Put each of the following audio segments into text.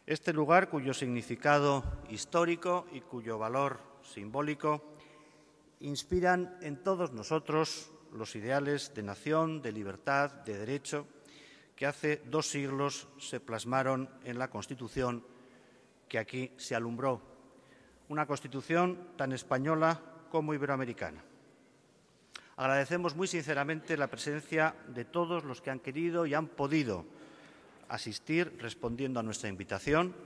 Este lugar, cuyo significado histórico y cuyo valor simbólico inspiran en todos nosotros los ideales de nación, de libertad, de derecho, que hace 2 siglos se plasmaron en la Constitución que aquí se alumbró, una Constitución tan española como iberoamericana. Agradecemos muy sinceramente la presencia de todos los que han querido y han podido asistir respondiendo a nuestra invitación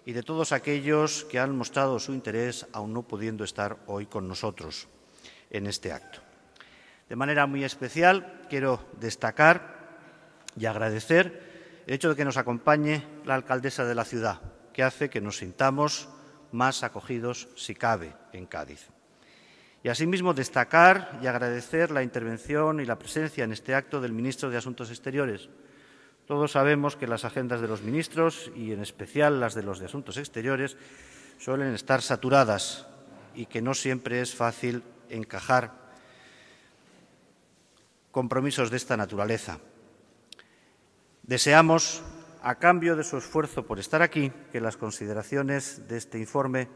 y de todos aquellos que han mostrado su interés aun no pudiendo estar hoy con nosotros en este acto. De manera muy especial quiero destacar y agradecer el hecho de que nos acompañe la alcaldesa de la ciudad, que hace que nos sintamos más acogidos, si cabe, en Cádiz. Y asimismo destacar y agradecer la intervención y la presencia en este acto del ministro de Asuntos Exteriores. Todos sabemos que las agendas de los ministros, y en especial las de los de Asuntos Exteriores, suelen estar saturadas y que no siempre es fácil encajar compromisos de esta naturaleza. Deseamos, a cambio de su esfuerzo por estar aquí, que las consideraciones de este informe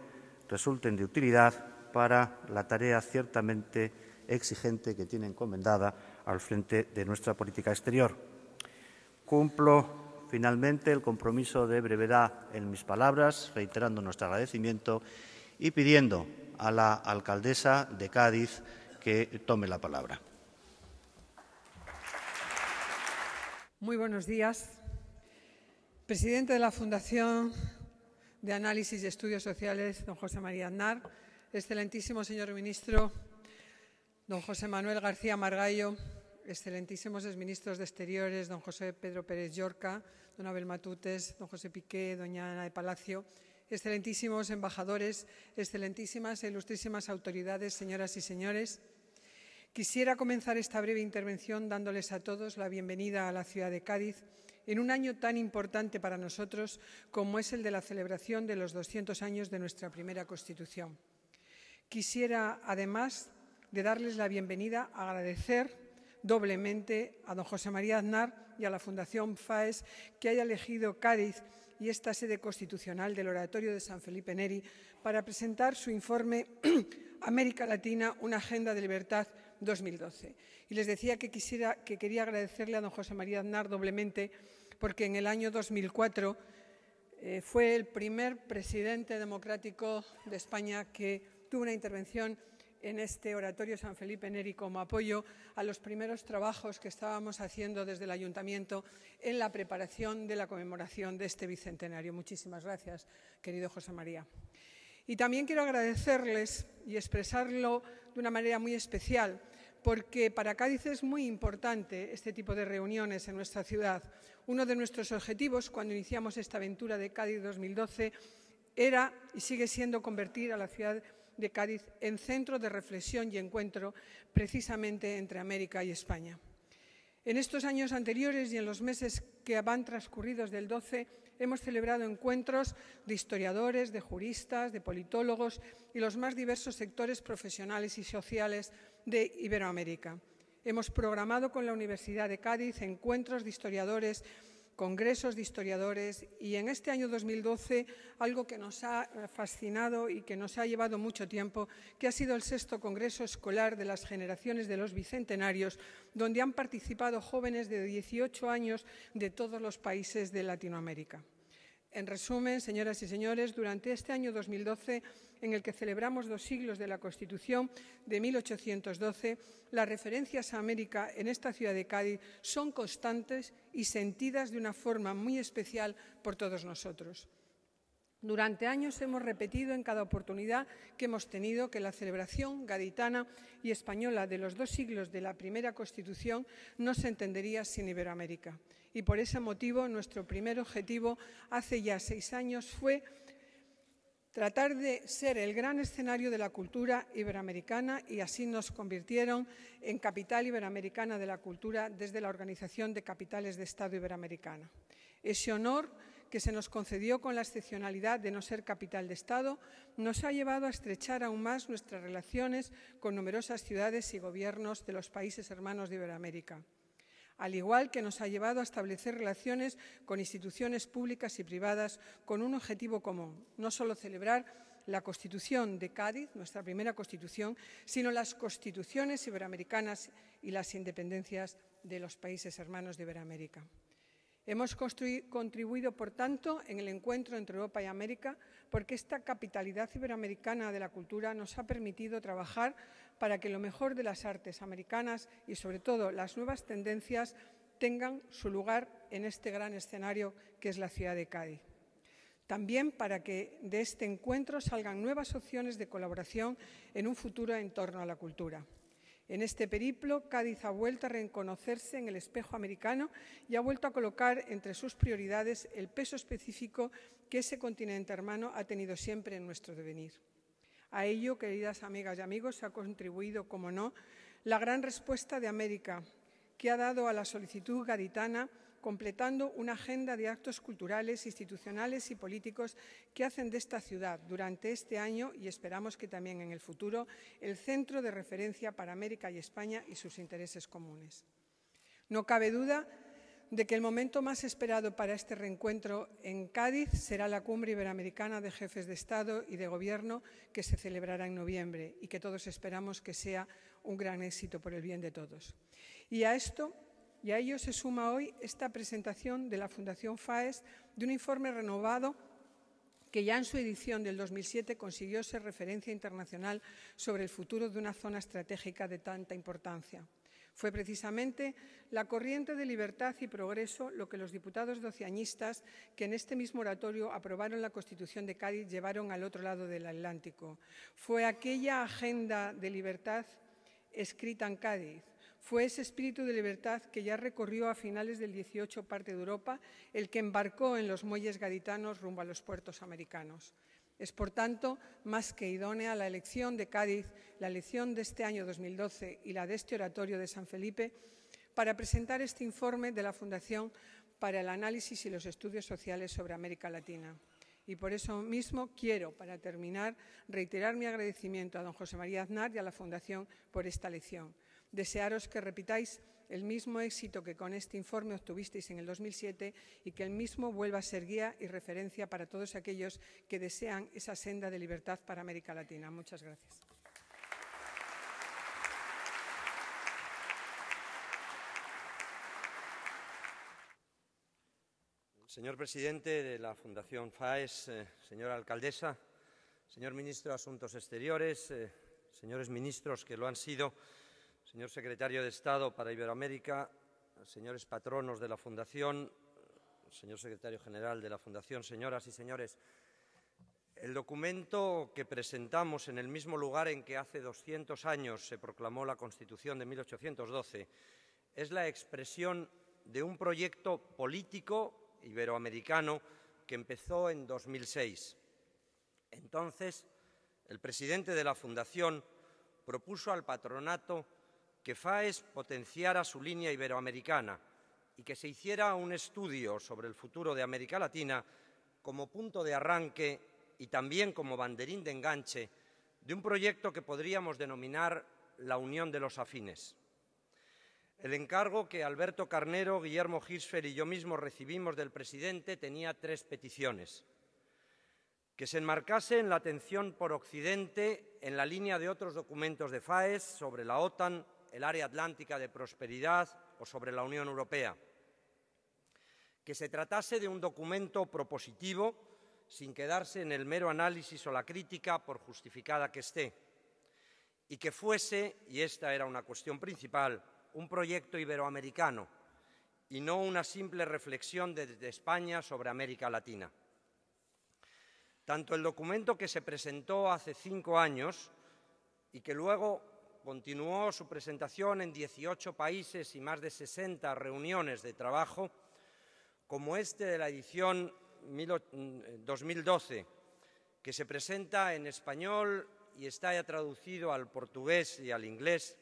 resulten de utilidad para la tarea ciertamente exigente que tiene encomendada al frente de nuestra política exterior. Cumplo finalmente el compromiso de brevedad en mis palabras, reiterando nuestro agradecimiento y pidiendo a la alcaldesa de Cádiz que tome la palabra. Muy buenos días. Presidente de la Fundación de Análisis y Estudios Sociales, don José María Aznar, excelentísimo señor ministro, don José Manuel García Margallo, excelentísimos exministros de Exteriores, don José Pedro Pérez Llorca, don Abel Matutes, don José Piqué, doña Ana de Palacio, excelentísimos embajadores, excelentísimas e ilustrísimas autoridades, señoras y señores. Quisiera comenzar esta breve intervención dándoles a todos la bienvenida a la ciudad de Cádiz en un año tan importante para nosotros como es el de la celebración de los 200 años de nuestra primera Constitución. Quisiera, además de darles la bienvenida, agradecer doblemente a don José María Aznar y a la Fundación FAES que haya elegido Cádiz y esta sede constitucional del Oratorio de San Felipe Neri para presentar su informe América Latina, una agenda de libertad 2012. Y les decía que quería agradecerle a don José María Aznar doblemente porque en el año 2004 fue el primer presidente democrático de España que tuvo una intervención en este Oratorio San Felipe Neri como apoyo a los primeros trabajos que estábamos haciendo desde el Ayuntamiento en la preparación de la conmemoración de este bicentenario. Muchísimas gracias, querido José María. Y también quiero agradecerles y expresarlo de una manera muy especial, porque para Cádiz es muy importante este tipo de reuniones en nuestra ciudad. Uno de nuestros objetivos cuando iniciamos esta aventura de Cádiz 2012 era y sigue siendo convertir a la ciudad de Cádiz en centro de reflexión y encuentro precisamente entre América y España. En estos años anteriores y en los meses que van transcurridos del 12 hemos celebrado encuentros de historiadores, de juristas, de politólogos y los más diversos sectores profesionales y sociales de Iberoamérica. Hemos programado con la Universidad de Cádiz encuentros de historiadores, congresos de historiadores y en este año 2012 algo que nos ha fascinado y que nos ha llevado mucho tiempo, que ha sido el 6º Congreso Escolar de las Generaciones de los Bicentenarios, donde han participado jóvenes de 18 años de todos los países de Latinoamérica. En resumen, señoras y señores, durante este año 2012, en el que celebramos 2 siglos de la Constitución de 1812, las referencias a América en esta ciudad de Cádiz son constantes y sentidas de una forma muy especial por todos nosotros. Durante años hemos repetido en cada oportunidad que hemos tenido que la celebración gaditana y española de los 2 siglos de la primera Constitución no se entendería sin Iberoamérica. Y por ese motivo nuestro primer objetivo hace ya 6 años fue tratar de ser el gran escenario de la cultura iberoamericana y así nos convirtieron en capital iberoamericana de la cultura desde la Organización de Capitales de Estado Iberoamericana. Ese honor que se nos concedió con la excepcionalidad de no ser capital de Estado nos ha llevado a estrechar aún más nuestras relaciones con numerosas ciudades y gobiernos de los países hermanos de Iberoamérica. al igual que nos ha llevado a establecer relaciones con instituciones públicas y privadas con un objetivo común, no solo celebrar la Constitución de Cádiz, nuestra primera Constitución, sino las constituciones iberoamericanas y las independencias de los países hermanos de Iberoamérica. Hemos contribuido, por tanto, en el encuentro entre Europa y América, porque esta capitalidad iberoamericana de la cultura nos ha permitido trabajar para que lo mejor de las artes americanas y, sobre todo, las nuevas tendencias tengan su lugar en este gran escenario que es la ciudad de Cádiz. También para que de este encuentro salgan nuevas opciones de colaboración en un futuro en torno a la cultura. En este periplo, Cádiz ha vuelto a reconocerse en el espejo americano y ha vuelto a colocar entre sus prioridades el peso específico que ese continente hermano ha tenido siempre en nuestro devenir. A ello, queridas amigas y amigos, ha contribuido, como no, la gran respuesta de América, que ha dado a la solicitud gaditana, completando una agenda de actos culturales, institucionales y políticos que hacen de esta ciudad durante este año, y esperamos que también en el futuro, el centro de referencia para América y España y sus intereses comunes. No cabe duda de que el momento más esperado para este reencuentro en Cádiz será la Cumbre Iberoamericana de Jefes de Estado y de Gobierno que se celebrará en noviembre y que todos esperamos que sea un gran éxito por el bien de todos. Y a ello se suma hoy esta presentación de la Fundación FAES de un informe renovado que ya en su edición del 2007 consiguió ser referencia internacional sobre el futuro de una zona estratégica de tanta importancia. Fue precisamente la corriente de libertad y progreso lo que los diputados doceañistas que en este mismo oratorio aprobaron la Constitución de Cádiz llevaron al otro lado del Atlántico. Fue aquella agenda de libertad escrita en Cádiz. Fue ese espíritu de libertad que ya recorrió a finales del 18 parte de Europa, el que embarcó en los muelles gaditanos rumbo a los puertos americanos. Es, por tanto, más que idónea la elección de Cádiz, la elección de este año 2012 y la de este oratorio de San Felipe, para presentar este informe de la Fundación para el Análisis y los Estudios Sociales sobre América Latina. Y por eso mismo quiero, para terminar, reiterar mi agradecimiento a don José María Aznar y a la Fundación por esta elección. Desearos que repitáis el mismo éxito que con este informe obtuvisteis en el 2007 y que el mismo vuelva a ser guía y referencia para todos aquellos que desean esa senda de libertad para América Latina. Muchas gracias. Señor presidente de la Fundación FAES, señora alcaldesa, señor ministro de Asuntos Exteriores, señores ministros que lo han sido, señor secretario de Estado para Iberoamérica, señores patronos de la Fundación, señor secretario general de la Fundación, señoras y señores, el documento que presentamos en el mismo lugar en que hace 200 años se proclamó la Constitución de 1812 es la expresión de un proyecto político iberoamericano que empezó en 2006. Entonces, el presidente de la Fundación propuso al patronato que FAES potenciara su línea iberoamericana y que se hiciera un estudio sobre el futuro de América Latina como punto de arranque y también como banderín de enganche de un proyecto que podríamos denominar la Unión de los Afines. El encargo que Alberto Carnero, Guillermo Hirschfeld y yo mismo recibimos del presidente tenía tres peticiones: que se enmarcase en la atención por Occidente en la línea de otros documentos de FAES sobre la OTAN, el Área Atlántica de Prosperidad o sobre la Unión Europea; que se tratase de un documento propositivo sin quedarse en el mero análisis o la crítica, por justificada que esté; y que fuese, y esta era una cuestión principal, un proyecto iberoamericano y no una simple reflexión desde España sobre América Latina. Tanto el documento que se presentó hace 5 años y que luego continuó su presentación en 18 países y más de 60 reuniones de trabajo, como este de la edición 2012, que se presenta en español y está ya traducido al portugués y al inglés,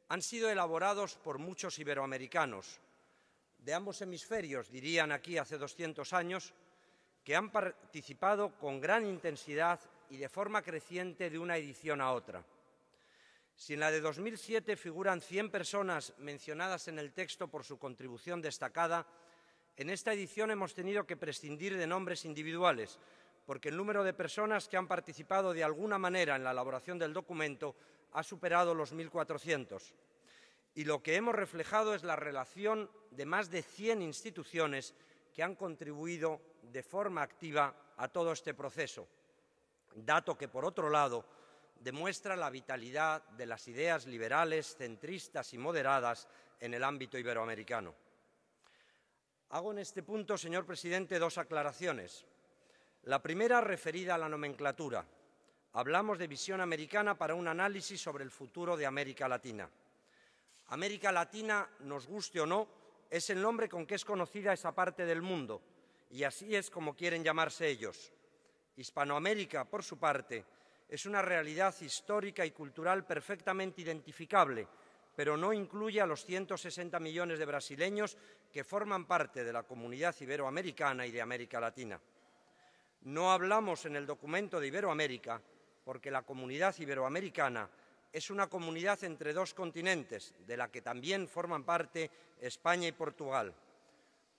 han sido elaborados por muchos iberoamericanos, de ambos hemisferios, dirían aquí hace 200 años, que han participado con gran intensidad y de forma creciente de una edición a otra. Si en la de 2007 figuran 100 personas mencionadas en el texto por su contribución destacada, en esta edición hemos tenido que prescindir de nombres individuales, porque el número de personas que han participado de alguna manera en la elaboración del documento ha superado los 1.400. Y lo que hemos reflejado es la relación de más de 100 instituciones que han contribuido de forma activa a todo este proceso, dato que, por otro lado, demuestra la vitalidad de las ideas liberales, centristas y moderadas en el ámbito iberoamericano. Hago en este punto, señor presidente, dos aclaraciones. La primera, referida a la nomenclatura. Hablamos de visión americana para un análisis sobre el futuro de América Latina. América Latina, nos guste o no, es el nombre con que es conocida esa parte del mundo, y así es como quieren llamarse ellos. Hispanoamérica, por su parte, es una realidad histórica y cultural perfectamente identificable, pero no incluye a los 160 millones de brasileños que forman parte de la comunidad iberoamericana y de América Latina. No hablamos en el documento de Iberoamérica porque la comunidad iberoamericana es una comunidad entre dos continentes, de la que también forman parte España y Portugal.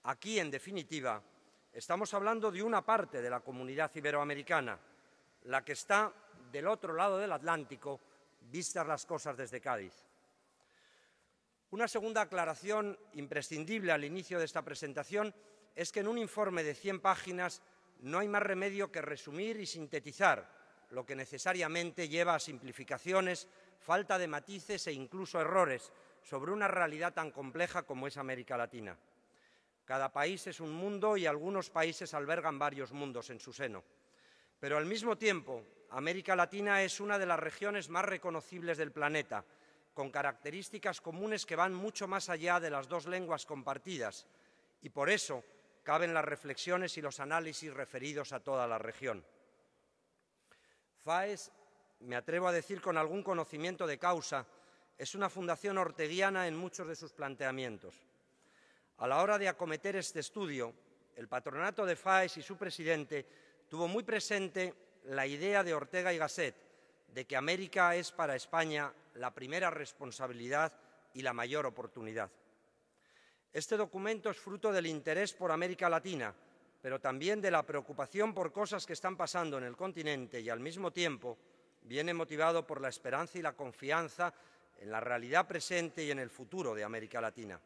Aquí, en definitiva, estamos hablando de una parte de la comunidad iberoamericana, la que está del otro lado del Atlántico, vistas las cosas desde Cádiz. Una segunda aclaración imprescindible al inicio de esta presentación es que en un informe de 100 páginas no hay más remedio que resumir y sintetizar, lo que necesariamente lleva a simplificaciones, falta de matices e incluso errores sobre una realidad tan compleja como es América Latina. Cada país es un mundo y algunos países albergan varios mundos en su seno. Pero al mismo tiempo, América Latina es una de las regiones más reconocibles del planeta, con características comunes que van mucho más allá de las dos lenguas compartidas, y por eso caben las reflexiones y los análisis referidos a toda la región. FAES, me atrevo a decir con algún conocimiento de causa, es una fundación orteguiana en muchos de sus planteamientos. A la hora de acometer este estudio, el patronato de FAES y su presidente tuvo muy presente la idea de Ortega y Gasset de que América es para España la primera responsabilidad y la mayor oportunidad. Este documento es fruto del interés por América Latina, pero también de la preocupación por cosas que están pasando en el continente y, al mismo tiempo, viene motivado por la esperanza y la confianza en la realidad presente y en el futuro de América Latina.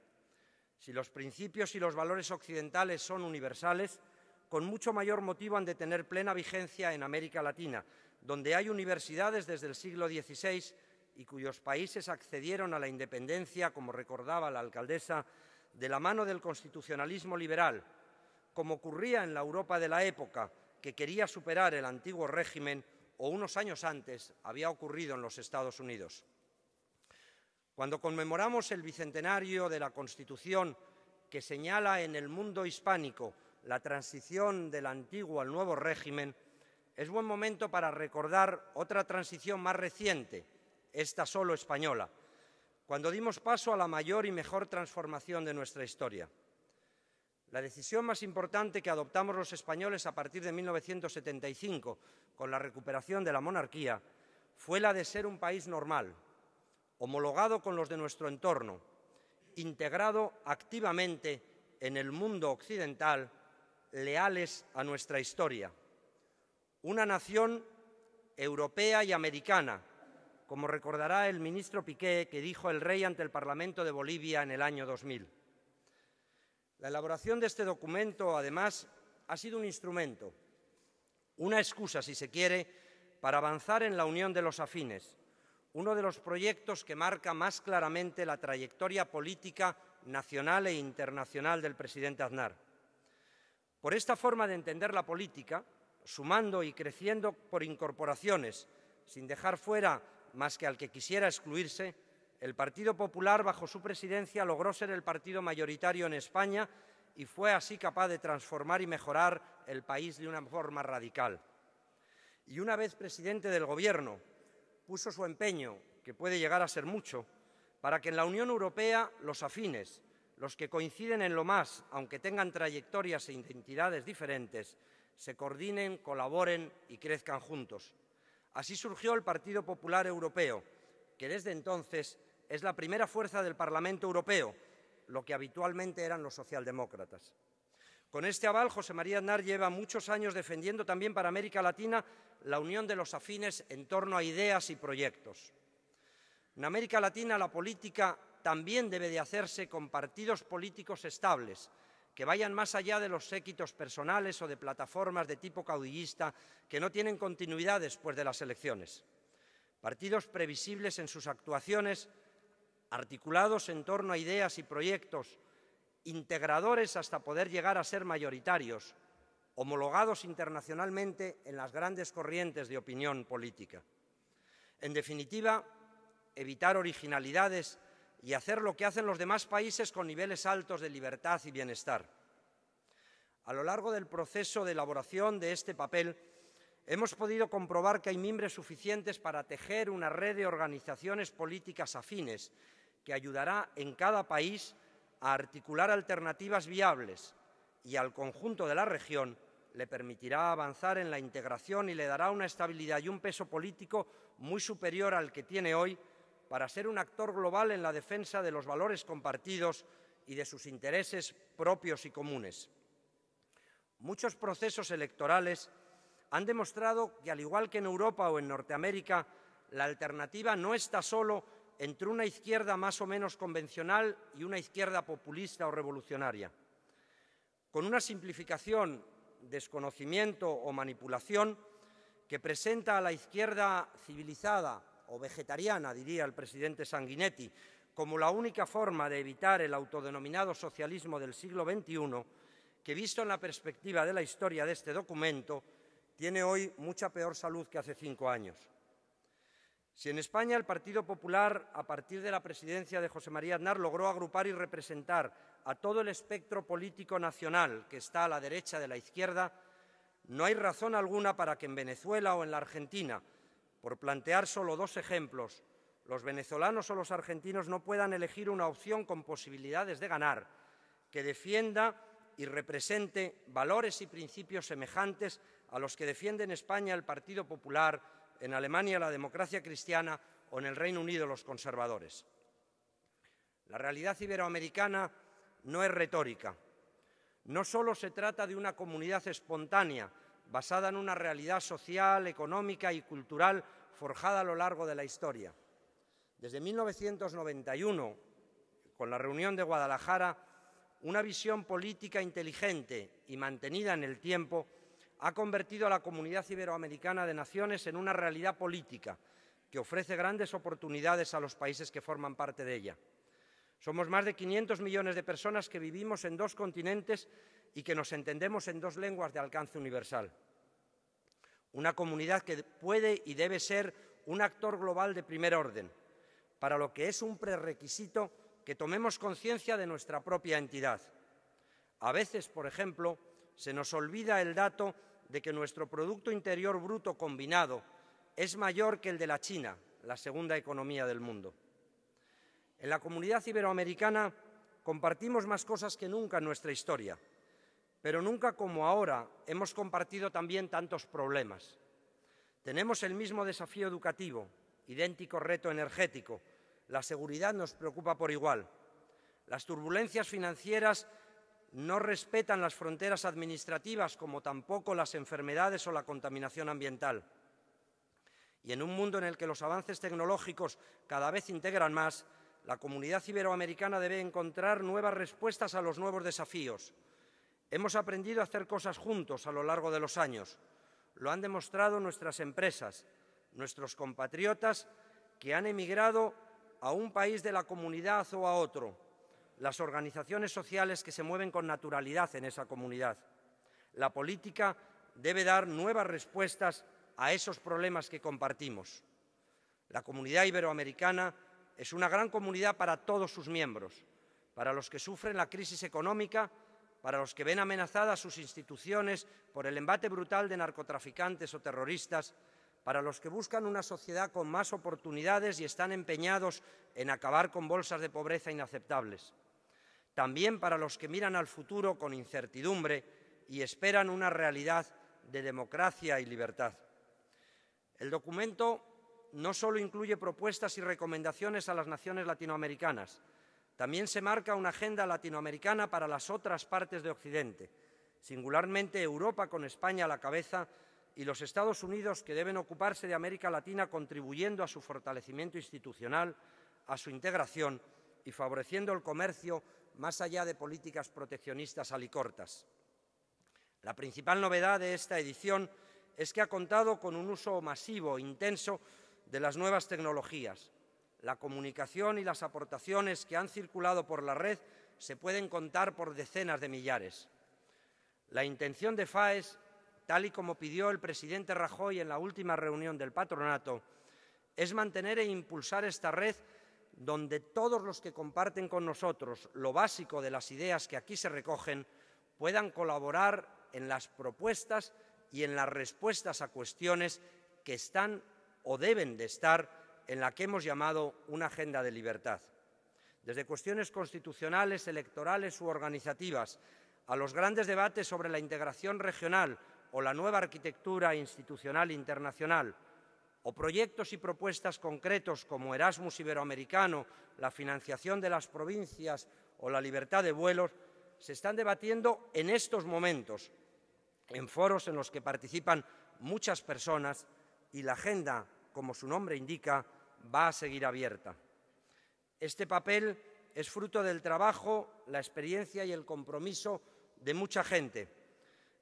Si los principios y los valores occidentales son universales, con mucho mayor motivo han de tener plena vigencia en América Latina, donde hay universidades desde el siglo XVI y cuyos países accedieron a la independencia, como recordaba la alcaldesa, de la mano del constitucionalismo liberal, como ocurría en la Europa de la época, que quería superar el antiguo régimen, o unos años antes había ocurrido en los Estados Unidos. Cuando conmemoramos el bicentenario de la Constitución, que señala en el mundo hispánico la transición del antiguo al nuevo régimen, es buen momento para recordar otra transición más reciente, esta solo española, cuando dimos paso a la mayor y mejor transformación de nuestra historia. La decisión más importante que adoptamos los españoles a partir de 1975, con la recuperación de la monarquía, fue la de ser un país normal, homologado con los de nuestro entorno, integrado activamente en el mundo occidental, leales a nuestra historia. Una nación europea y americana, como recordará el ministro Piqué, que dijo el rey ante el Parlamento de Bolivia en el año 2000. La elaboración de este documento, además, ha sido un instrumento, una excusa, si se quiere, para avanzar en la unión de los afines, uno de los proyectos que marca más claramente la trayectoria política nacional e internacional del presidente Aznar. Por esta forma de entender la política, sumando y creciendo por incorporaciones, sin dejar fuera más que al que quisiera excluirse, el Partido Popular, bajo su presidencia, logró ser el partido mayoritario en España y fue así capaz de transformar y mejorar el país de una forma radical. Y una vez presidente del Gobierno, puso su empeño, que puede llegar a ser mucho, para que en la Unión Europea los afines, los que coinciden en lo más, aunque tengan trayectorias e identidades diferentes, se coordinen, colaboren y crezcan juntos. Así surgió el Partido Popular Europeo, que desde entonces es la primera fuerza del Parlamento Europeo, lo que habitualmente eran los socialdemócratas. Con este aval, José María Aznar lleva muchos años defendiendo también para América Latina la unión de los afines en torno a ideas y proyectos. En América Latina la política también debe de hacerse con partidos políticos estables, que vayan más allá de los séquitos personales o de plataformas de tipo caudillista que no tienen continuidad después de las elecciones. Partidos previsibles en sus actuaciones, articulados en torno a ideas y proyectos, integradores hasta poder llegar a ser mayoritarios, homologados internacionalmente en las grandes corrientes de opinión política. En definitiva, evitar originalidades y hacer lo que hacen los demás países con niveles altos de libertad y bienestar. A lo largo del proceso de elaboración de este papel, hemos podido comprobar que hay mimbres suficientes para tejer una red de organizaciones políticas afines que ayudará en cada país a articular alternativas viables y al conjunto de la región le permitirá avanzar en la integración y le dará una estabilidad y un peso político muy superior al que tiene hoy para ser un actor global en la defensa de los valores compartidos y de sus intereses propios y comunes. Muchos procesos electorales han demostrado que, al igual que en Europa o en Norteamérica, la alternativa no está solo entre una izquierda más o menos convencional y una izquierda populista o revolucionaria. Con una simplificación, desconocimiento o manipulación que presenta a la izquierda civilizada o vegetariana, diría el presidente Sanguinetti, como la única forma de evitar el autodenominado socialismo del siglo XXI, que, visto en la perspectiva de la historia de este documento, tiene hoy mucha peor salud que hace 5 años. Si en España el Partido Popular, a partir de la presidencia de José María Aznar, logró agrupar y representar a todo el espectro político nacional que está a la derecha de la izquierda, no hay razón alguna para que en Venezuela o en la Argentina, por plantear solo 2 ejemplos, los venezolanos o los argentinos no puedan elegir una opción con posibilidades de ganar, que defienda y represente valores y principios semejantes a los que defiende en España el Partido Popular, en Alemania la democracia cristiana o en el Reino Unido los conservadores. La realidad iberoamericana no es retórica. No solo se trata de una comunidad espontánea, basada en una realidad social, económica y cultural forjada a lo largo de la historia. Desde 1991, con la reunión de Guadalajara, una visión política inteligente y mantenida en el tiempo ha convertido a la Comunidad Iberoamericana de Naciones en una realidad política que ofrece grandes oportunidades a los países que forman parte de ella. Somos más de 500 millones de personas que vivimos en 2 continentes y que nos entendemos en 2 lenguas de alcance universal. Una comunidad que puede y debe ser un actor global de primer orden, para lo que es un prerequisito que tomemos conciencia de nuestra propia entidad. A veces, por ejemplo, se nos olvida el dato de que nuestro Producto Interior Bruto combinado es mayor que el de la China, la segunda economía del mundo. En la Comunidad Iberoamericana compartimos más cosas que nunca en nuestra historia, pero nunca como ahora hemos compartido también tantos problemas. Tenemos el mismo desafío educativo, idéntico reto energético, la seguridad nos preocupa por igual. Las turbulencias financieras no respetan las fronteras administrativas, como tampoco las enfermedades o la contaminación ambiental. Y en un mundo en el que los avances tecnológicos cada vez integran más, la Comunidad Iberoamericana debe encontrar nuevas respuestas a los nuevos desafíos. Hemos aprendido a hacer cosas juntos a lo largo de los años. Lo han demostrado nuestras empresas, nuestros compatriotas que han emigrado a un país de la comunidad o a otro, las organizaciones sociales que se mueven con naturalidad en esa comunidad. La política debe dar nuevas respuestas a esos problemas que compartimos. La Comunidad Iberoamericana es una gran comunidad para todos sus miembros, para los que sufren la crisis económica, para los que ven amenazadas sus instituciones por el embate brutal de narcotraficantes o terroristas, para los que buscan una sociedad con más oportunidades y están empeñados en acabar con bolsas de pobreza inaceptables. También para los que miran al futuro con incertidumbre y esperan una realidad de democracia y libertad. El documento no solo incluye propuestas y recomendaciones a las naciones latinoamericanas, también se marca una agenda latinoamericana para las otras partes de Occidente, singularmente Europa con España a la cabeza y los Estados Unidos, que deben ocuparse de América Latina contribuyendo a su fortalecimiento institucional, a su integración y favoreciendo el comercio más allá de políticas proteccionistas alicortas. La principal novedad de esta edición es que ha contado con un uso masivo, intenso, de las nuevas tecnologías. La comunicación y las aportaciones que han circulado por la red se pueden contar por decenas de millares. La intención de FAES, tal y como pidió el presidente Rajoy en la última reunión del patronato, es mantener e impulsar esta red donde todos los que comparten con nosotros lo básico de las ideas que aquí se recogen puedan colaborar en las propuestas y en las respuestas a cuestiones que están o deben de estar en la que hemos llamado una agenda de libertad. Desde cuestiones constitucionales, electorales u organizativas, a los grandes debates sobre la integración regional o la nueva arquitectura institucional internacional, o proyectos y propuestas concretos como Erasmus Iberoamericano, la financiación de las provincias o la libertad de vuelos, se están debatiendo en estos momentos, en foros en los que participan muchas personas, y la agenda, como su nombre indica, va a seguir abierta. Este papel es fruto del trabajo, la experiencia y el compromiso de mucha gente,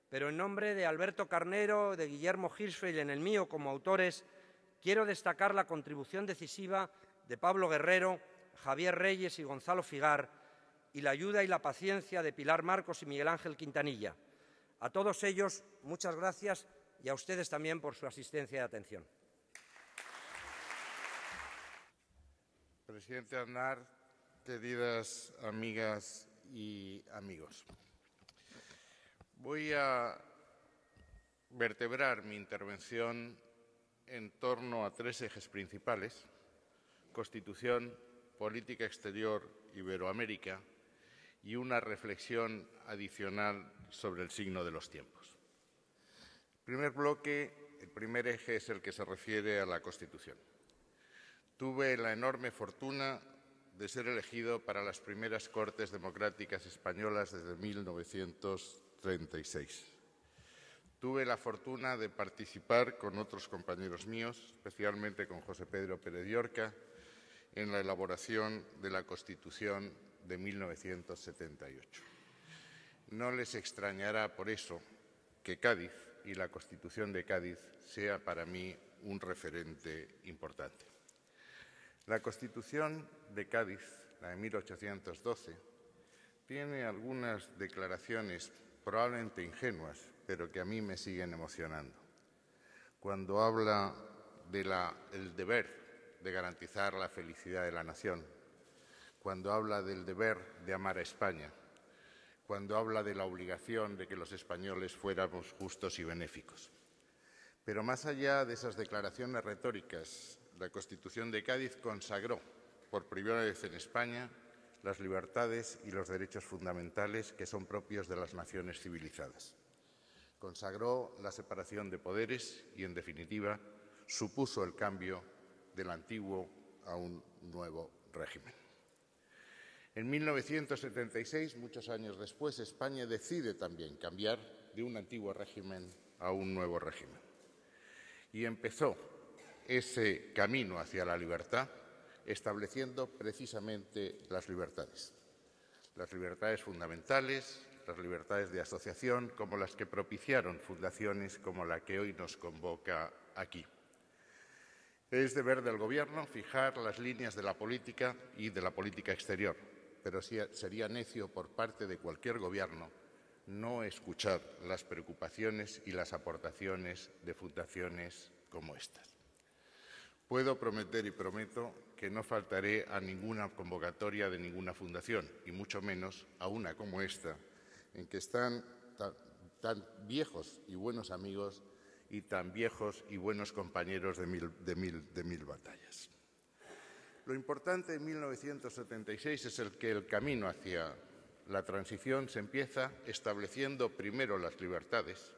pero en nombre de Alberto Carnero, de Guillermo Hirschfeld y en el mío como autores, quiero destacar la contribución decisiva de Pablo Guerrero, Javier Reyes y Gonzalo Figar, y la ayuda y la paciencia de Pilar Marcos y Miguel Ángel Quintanilla. A todos ellos, muchas gracias, y a ustedes también por su asistencia y atención. Presidente Aznar, queridas amigas y amigos, voy a vertebrar mi intervención en torno a tres ejes principales: Constitución, política exterior, Iberoamérica, y una reflexión adicional sobre el signo de los tiempos. El primer eje es el que se refiere a la Constitución. Tuve la enorme fortuna de ser elegido para las primeras Cortes Democráticas Españolas desde 1936. Tuve la fortuna de participar con otros compañeros míos, especialmente con José Pedro Pérez Llorca, en la elaboración de la Constitución de 1978. No les extrañará por eso que Cádiz y la Constitución de Cádiz sea para mí un referente importante. La Constitución de Cádiz, la de 1812, tiene algunas declaraciones probablemente ingenuas, pero que a mí me siguen emocionando. Cuando habla del deber de garantizar la felicidad de la nación, cuando habla del deber de amar a España, cuando habla de la obligación de que los españoles fuéramos justos y benéficos. Pero más allá de esas declaraciones retóricas, la Constitución de Cádiz consagró por primera vez en España las libertades y los derechos fundamentales que son propios de las naciones civilizadas. Consagró la separación de poderes y, en definitiva, supuso el cambio del antiguo a un nuevo régimen. En 1976, muchos años después, España decide también cambiar de un antiguo régimen a un nuevo régimen. Y empezó ese camino hacia la libertad estableciendo precisamente las libertades fundamentales, las libertades de asociación, como las que propiciaron fundaciones como la que hoy nos convoca aquí. Es deber del Gobierno fijar las líneas de la política y de la política exterior, pero sería necio por parte de cualquier Gobierno no escuchar las preocupaciones y las aportaciones de fundaciones como estas. Puedo prometer y prometo que no faltaré a ninguna convocatoria de ninguna fundación, y mucho menos a una como esta, en que están tan viejos y buenos amigos y tan viejos y buenos compañeros de mil batallas. Lo importante en 1976 es que el camino hacia la transición se empieza estableciendo primero las libertades,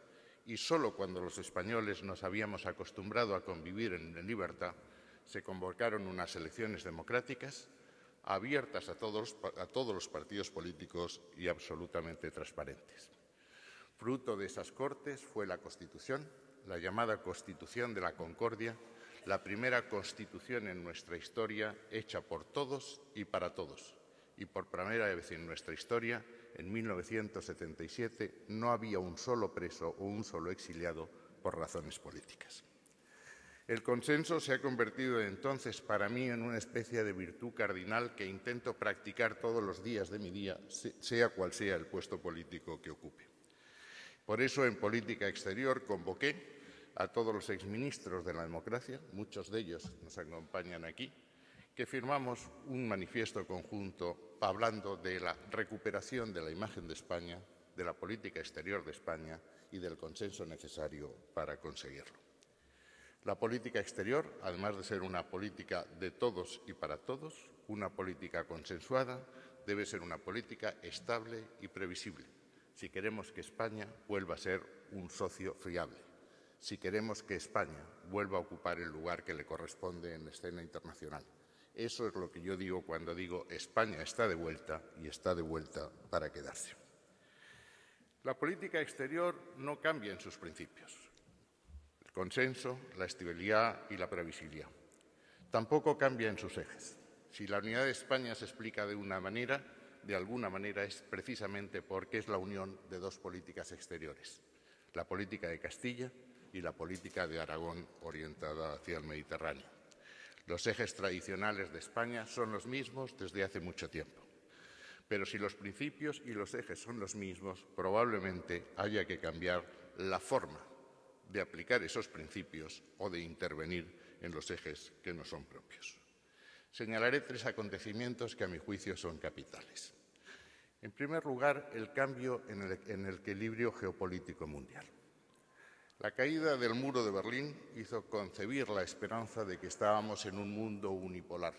y solo cuando los españoles nos habíamos acostumbrado a convivir en libertad se convocaron unas elecciones democráticas abiertas a todos los partidos políticos y absolutamente transparentes. Fruto de esas Cortes fue la Constitución, la llamada Constitución de la Concordia, la primera Constitución en nuestra historia hecha por todos y para todos. Y por primera vez en nuestra historia, en 1977, no había un solo preso o un solo exiliado por razones políticas. El consenso se ha convertido entonces para mí en una especie de virtud cardinal que intento practicar todos los días de mi día, sea cual sea el puesto político que ocupe. Por eso, en política exterior convoqué a todos los exministros de la democracia, muchos de ellos nos acompañan aquí, que firmamos un manifiesto conjunto hablando de la recuperación de la imagen de España, de la política exterior de España y del consenso necesario para conseguirlo. La política exterior, además de ser una política de todos y para todos, una política consensuada, debe ser una política estable y previsible, si queremos que España vuelva a ser un socio fiable, si queremos que España vuelva a ocupar el lugar que le corresponde en la escena internacional. Eso es lo que yo digo cuando digo España está de vuelta y está de vuelta para quedarse. La política exterior no cambia en sus principios. El consenso, la estabilidad y la previsibilidad. Tampoco cambia en sus ejes. Si la unidad de España se explica de alguna manera es precisamente porque es la unión de dos políticas exteriores, la política de Castilla y la política de Aragón orientada hacia el Mediterráneo. Los ejes tradicionales de España son los mismos desde hace mucho tiempo. Pero si los principios y los ejes son los mismos, probablemente haya que cambiar la forma de aplicar esos principios o de intervenir en los ejes que no son propios. Señalaré tres acontecimientos que a mi juicio son capitales. En primer lugar, el cambio en el equilibrio geopolítico mundial. La caída del muro de Berlín hizo concebir la esperanza de que estábamos en un mundo unipolar.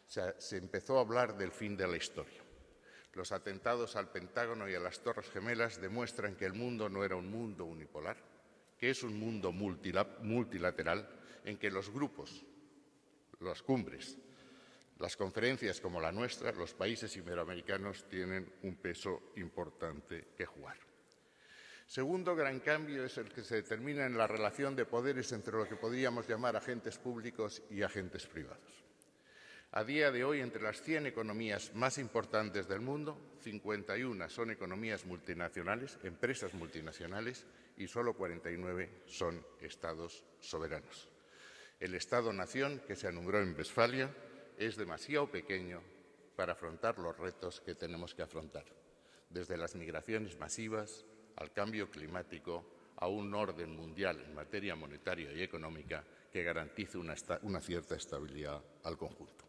Se empezó a hablar del fin de la historia. Los atentados al Pentágono y a las Torres Gemelas demuestran que el mundo no era un mundo unipolar, que es un mundo multilateral en que los grupos, las cumbres, las conferencias como la nuestra, los países iberoamericanos tienen un peso importante que jugar. Segundo gran cambio es el que se determina en la relación de poderes entre lo que podríamos llamar agentes públicos y agentes privados. A día de hoy, entre las 100 economías más importantes del mundo, 51 son economías multinacionales, empresas multinacionales, y solo 49 son estados soberanos. El Estado-nación, que se nombró en Westfalia, es demasiado pequeño para afrontar los retos que tenemos que afrontar, desde las migraciones masivas al cambio climático, a un orden mundial en materia monetaria y económica que garantice una cierta estabilidad al conjunto.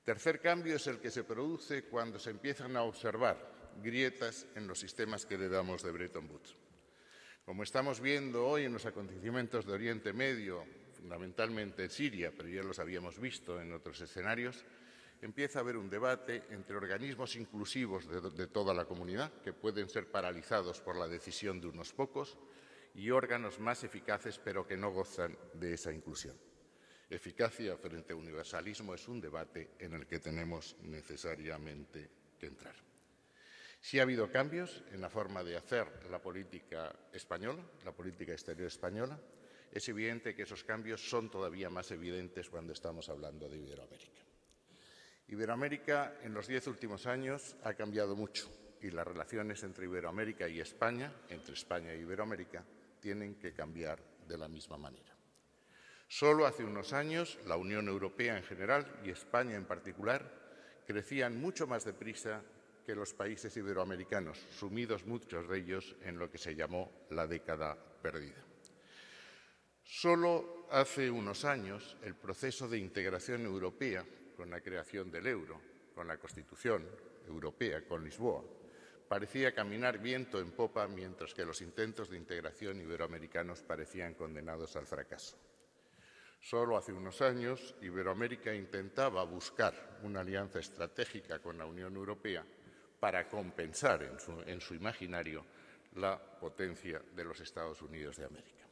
Tercer cambio es el que se produce cuando se empiezan a observar grietas en los sistemas que heredamos de Bretton Woods. Como estamos viendo hoy en los acontecimientos de Oriente Medio, fundamentalmente en Siria, pero ya los habíamos visto en otros escenarios, empieza a haber un debate entre organismos inclusivos de toda la comunidad, que pueden ser paralizados por la decisión de unos pocos, y órganos más eficaces, pero que no gozan de esa inclusión. Eficacia frente a universalismo es un debate en el que tenemos necesariamente que entrar. Sí ha habido cambios en la forma de hacer la política española, la política exterior española. Es evidente que esos cambios son todavía más evidentes cuando estamos hablando de Iberoamérica. Iberoamérica en los 10 últimos años ha cambiado mucho y las relaciones entre Iberoamérica y España, entre España e Iberoamérica, tienen que cambiar de la misma manera. Solo hace unos años la Unión Europea en general y España en particular crecían mucho más deprisa que los países iberoamericanos, sumidos muchos de ellos en lo que se llamó la década perdida. Solo hace unos años el proceso de integración europea, con la creación del euro, con la Constitución Europea, con Lisboa, parecía caminar viento en popa, mientras que los intentos de integración iberoamericanos parecían condenados al fracaso. Solo hace unos años Iberoamérica intentaba buscar una alianza estratégica con la Unión Europea para compensar en su imaginario la potencia de los Estados Unidos de América.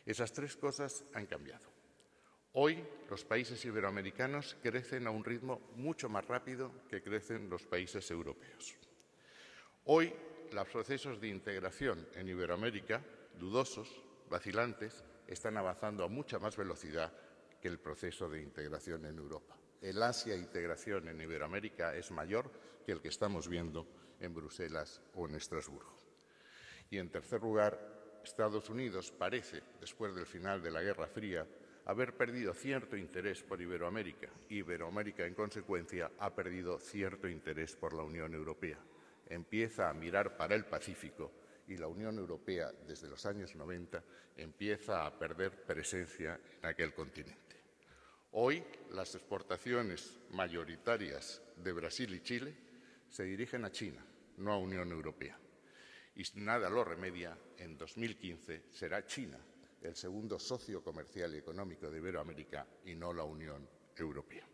Esas tres cosas han cambiado. Hoy los países iberoamericanos crecen a un ritmo mucho más rápido que crecen los países europeos. Hoy los procesos de integración en Iberoamérica, dudosos, vacilantes, están avanzando a mucha más velocidad que el proceso de integración en Europa. El ansia de integración en Iberoamérica es mayor que el que estamos viendo en Bruselas o en Estrasburgo. Y, en tercer lugar, Estados Unidos parece, después del final de la Guerra Fría, haber perdido cierto interés por Iberoamérica. Iberoamérica, en consecuencia, ha perdido cierto interés por la Unión Europea. Empieza a mirar para el Pacífico y la Unión Europea, desde los años 90, empieza a perder presencia en aquel continente. Hoy, las exportaciones mayoritarias de Brasil y Chile se dirigen a China, no a Unión Europea. Y si nada lo remedia, en 2015 será China el segundo socio comercial y económico de Iberoamérica y no la Unión Europea.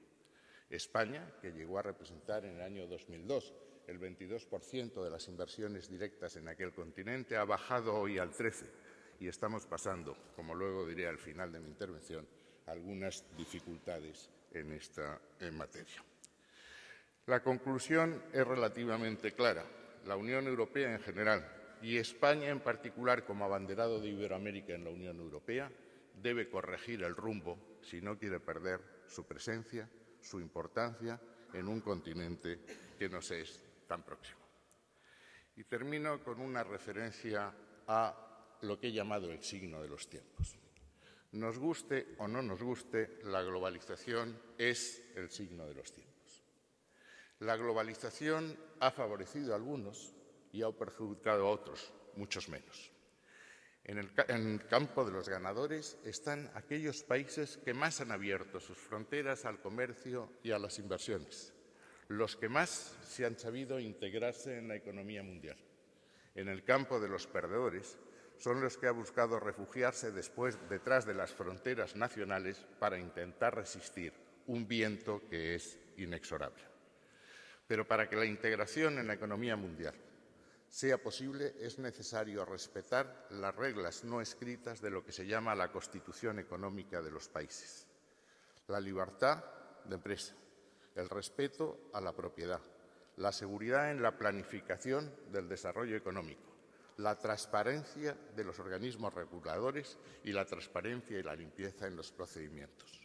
España, que llegó a representar en el año 2002 el 22% de las inversiones directas en aquel continente, ha bajado hoy al 13% y estamos pasando, como luego diré al final de mi intervención, algunas dificultades en esta materia. La conclusión es relativamente clara. La Unión Europea en general y España en particular, como abanderado de Iberoamérica en la Unión Europea, debe corregir el rumbo si no quiere perder su presencia, su importancia en un continente que nos es tan próximo. Y termino con una referencia a lo que he llamado el signo de los tiempos. Nos guste o no nos guste, la globalización es el signo de los tiempos. La globalización ha favorecido a algunos y ha perjudicado a otros, muchos menos. En el campo de los ganadores están aquellos países que más han abierto sus fronteras al comercio y a las inversiones, los que más se han sabido integrarse en la economía mundial. En el campo de los perdedores son los que han buscado refugiarse detrás de las fronteras nacionales para intentar resistir un viento que es inexorable. Pero para que la integración en la economía mundial sea posible, es necesario respetar las reglas no escritas de lo que se llama la Constitución Económica de los países. La libertad de empresa, el respeto a la propiedad, la seguridad en la planificación del desarrollo económico, la transparencia de los organismos reguladores y la transparencia y la limpieza en los procedimientos.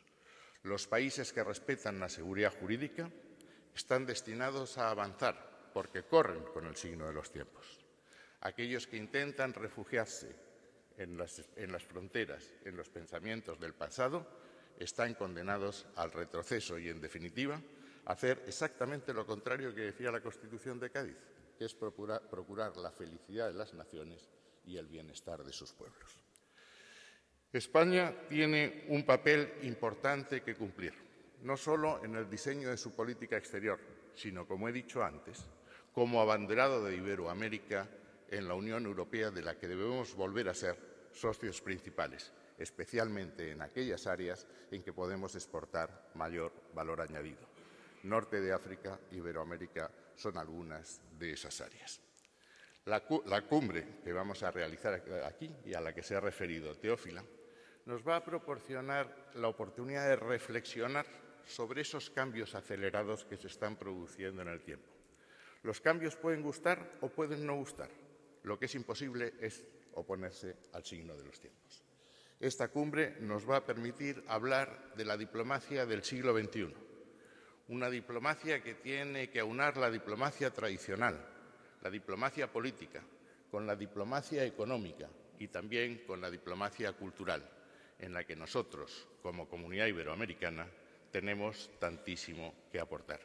Los países que respetan la seguridad jurídica están destinados a avanzar porque corren con el signo de los tiempos. Aquellos que intentan refugiarse en las fronteras, en los pensamientos del pasado, están condenados al retroceso y, en definitiva, a hacer exactamente lo contrario que decía la Constitución de Cádiz, que es procurar la felicidad de las naciones y el bienestar de sus pueblos. España tiene un papel importante que cumplir, no solo en el diseño de su política exterior, sino, como he dicho antes, como abanderado de Iberoamérica en la Unión Europea, de la que debemos volver a ser socios principales, especialmente en aquellas áreas en que podemos exportar mayor valor añadido. Norte de África, Iberoamérica son algunas de esas áreas. La cumbre que vamos a realizar aquí y a la que se ha referido Teófila nos va a proporcionar la oportunidad de reflexionar sobre esos cambios acelerados que se están produciendo en el tiempo. Los cambios pueden gustar o pueden no gustar. Lo que es imposible es oponerse al signo de los tiempos. Esta cumbre nos va a permitir hablar de la diplomacia del siglo XXI, una diplomacia que tiene que aunar la diplomacia tradicional, la diplomacia política, con la diplomacia económica y también con la diplomacia cultural, en la que nosotros, como comunidad iberoamericana, tenemos tantísimo que aportar.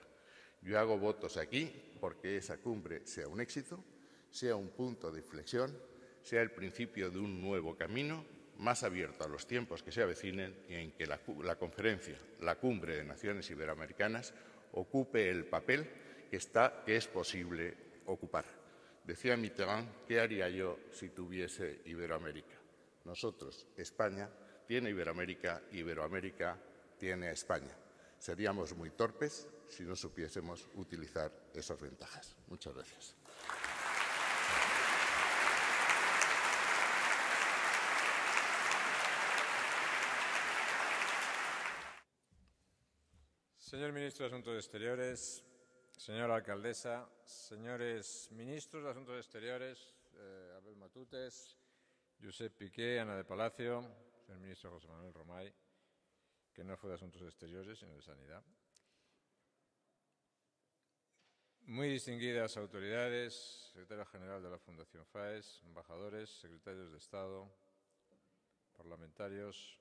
Yo hago votos aquí porque esa cumbre sea un éxito, sea un punto de inflexión, sea el principio de un nuevo camino más abierto a los tiempos que se avecinen y en que la conferencia, la Cumbre de Naciones Iberoamericanas, ocupe el papel que es posible ocupar. Decía Mitterrand, ¿qué haría yo si tuviese Iberoamérica? Nosotros, España, tiene Iberoamérica y Iberoamérica tiene a España. Seríamos muy torpes si no supiésemos utilizar esas ventajas. Muchas gracias. Señor Ministro de Asuntos Exteriores, señora alcaldesa, señores ministros de Asuntos Exteriores, Abel Matutes, Josep Piqué, Ana de Palacio, señor ministro José Manuel Romay, que no fue de Asuntos Exteriores, sino de Sanidad. Muy distinguidas autoridades, secretario general de la Fundación FAES, embajadores, secretarios de Estado, parlamentarios,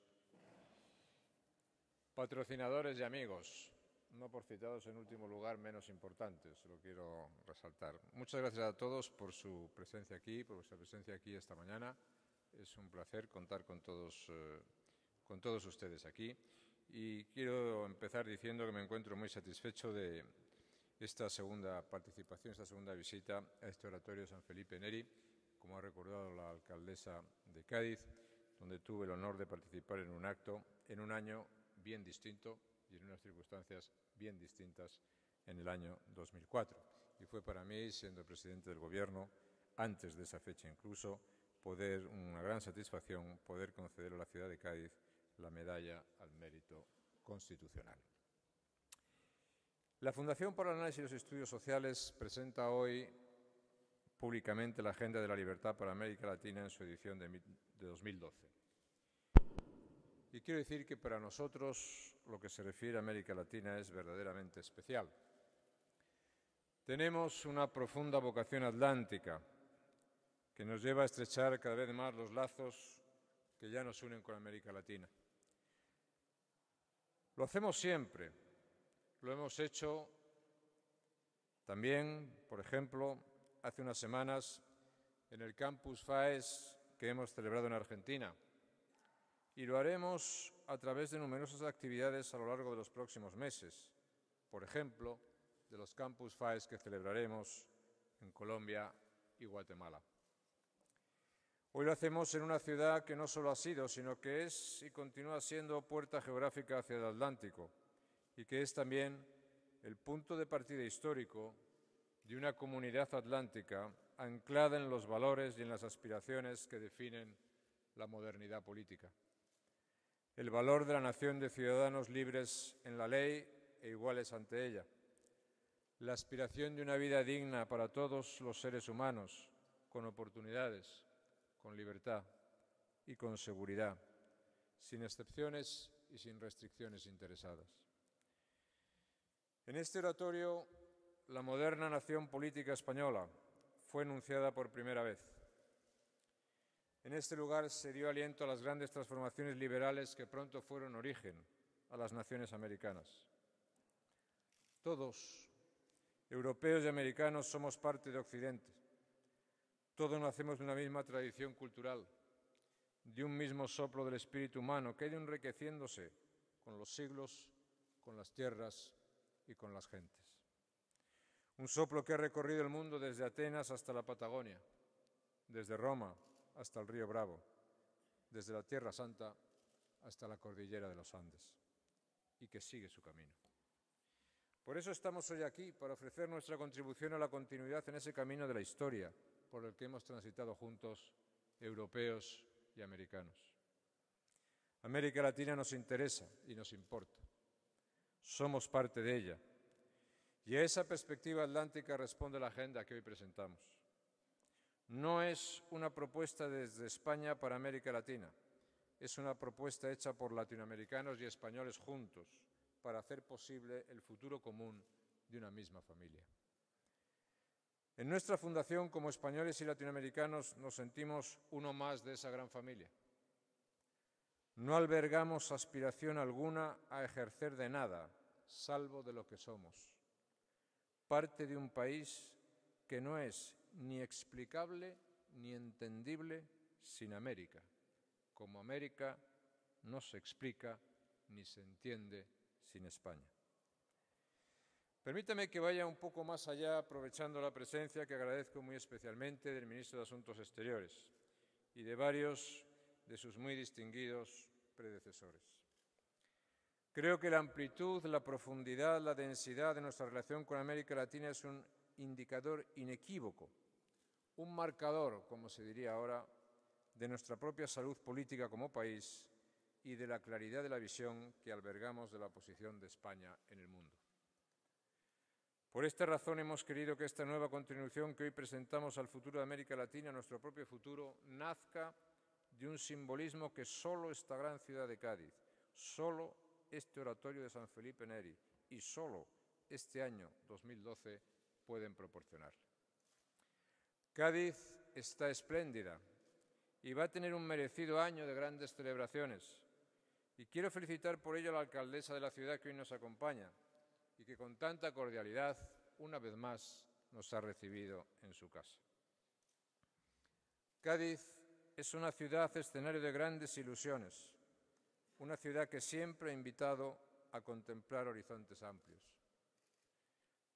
patrocinadores y amigos, no por citados en último lugar, menos importantes, lo quiero resaltar. Muchas gracias a todos por su presencia aquí, por vuestra presencia aquí esta mañana. Es un placer contar con todos ustedes aquí. Y quiero empezar diciendo que me encuentro muy satisfecho de esta segunda participación, esta segunda visita a este oratorio de San Felipe Neri, como ha recordado la alcaldesa de Cádiz, donde tuve el honor de participar en un acto en un año bien distinto y en unas circunstancias bien distintas en el año 2004. Y fue para mí, siendo presidente del Gobierno, antes de esa fecha incluso, una gran satisfacción poder conceder a la ciudad de Cádiz la medalla al mérito constitucional. La Fundación para el Análisis y los Estudios Sociales presenta hoy públicamente la Agenda de la Libertad para América Latina en su edición de 2012. Y quiero decir que para nosotros lo que se refiere a América Latina es verdaderamente especial. Tenemos una profunda vocación atlántica que nos lleva a estrechar cada vez más los lazos que ya nos unen con América Latina. Lo hacemos siempre, lo hemos hecho también, por ejemplo, hace unas semanas en el Campus FAES que hemos celebrado en Argentina, y lo haremos a través de numerosas actividades a lo largo de los próximos meses, por ejemplo, de los Campus FAES que celebraremos en Colombia y Guatemala. Hoy lo hacemos en una ciudad que no solo ha sido, sino que es y continúa siendo puerta geográfica hacia el Atlántico y que es también el punto de partida histórico de una comunidad atlántica anclada en los valores y en las aspiraciones que definen la modernidad política. El valor de la nación de ciudadanos libres en la ley e iguales ante ella. La aspiración de una vida digna para todos los seres humanos, con oportunidades, con libertad y con seguridad, sin excepciones y sin restricciones interesadas. En este oratorio, la moderna nación política española fue enunciada por primera vez. En este lugar se dio aliento a las grandes transformaciones liberales que pronto fueron origen a las naciones americanas. Todos, europeos y americanos, somos parte de Occidente. Todos nacemos de una misma tradición cultural, de un mismo soplo del espíritu humano que ha ido enriqueciéndose con los siglos, con las tierras y con las gentes. Un soplo que ha recorrido el mundo desde Atenas hasta la Patagonia, desde Roma hasta el río Bravo, desde la Tierra Santa hasta la cordillera de los Andes, y que sigue su camino. Por eso estamos hoy aquí, para ofrecer nuestra contribución a la continuidad en ese camino de la historia por el que hemos transitado juntos, europeos y americanos. América Latina nos interesa y nos importa. Somos parte de ella. Y a esa perspectiva atlántica responde la agenda que hoy presentamos. No es una propuesta desde España para América Latina, es una propuesta hecha por latinoamericanos y españoles juntos para hacer posible el futuro común de una misma familia. En nuestra fundación, como españoles y latinoamericanos, nos sentimos uno más de esa gran familia. No albergamos aspiración alguna a ejercer de nada, salvo de lo que somos. Parte de un país que no es ni explicable ni entendible sin América, como América no se explica ni se entiende sin España. Permítame que vaya un poco más allá, aprovechando la presencia que agradezco muy especialmente del ministro de Asuntos Exteriores y de varios de sus muy distinguidos predecesores. Creo que la amplitud, la profundidad, la densidad de nuestra relación con América Latina es un indicador inequívoco, un marcador, como se diría ahora, de nuestra propia salud política como país y de la claridad de la visión que albergamos de la posición de España en el mundo. Por esta razón hemos querido que esta nueva contribución que hoy presentamos al futuro de América Latina, nuestro propio futuro, nazca de un simbolismo que solo esta gran ciudad de Cádiz, solo este oratorio de San Felipe Neri y solo este año 2012 pueden proporcionar. Cádiz está espléndida y va a tener un merecido año de grandes celebraciones. Y quiero felicitar por ello a la alcaldesa de la ciudad que hoy nos acompaña y que con tanta cordialidad, una vez más, nos ha recibido en su casa. Cádiz es una ciudad escenario de grandes ilusiones, una ciudad que siempre ha invitado a contemplar horizontes amplios.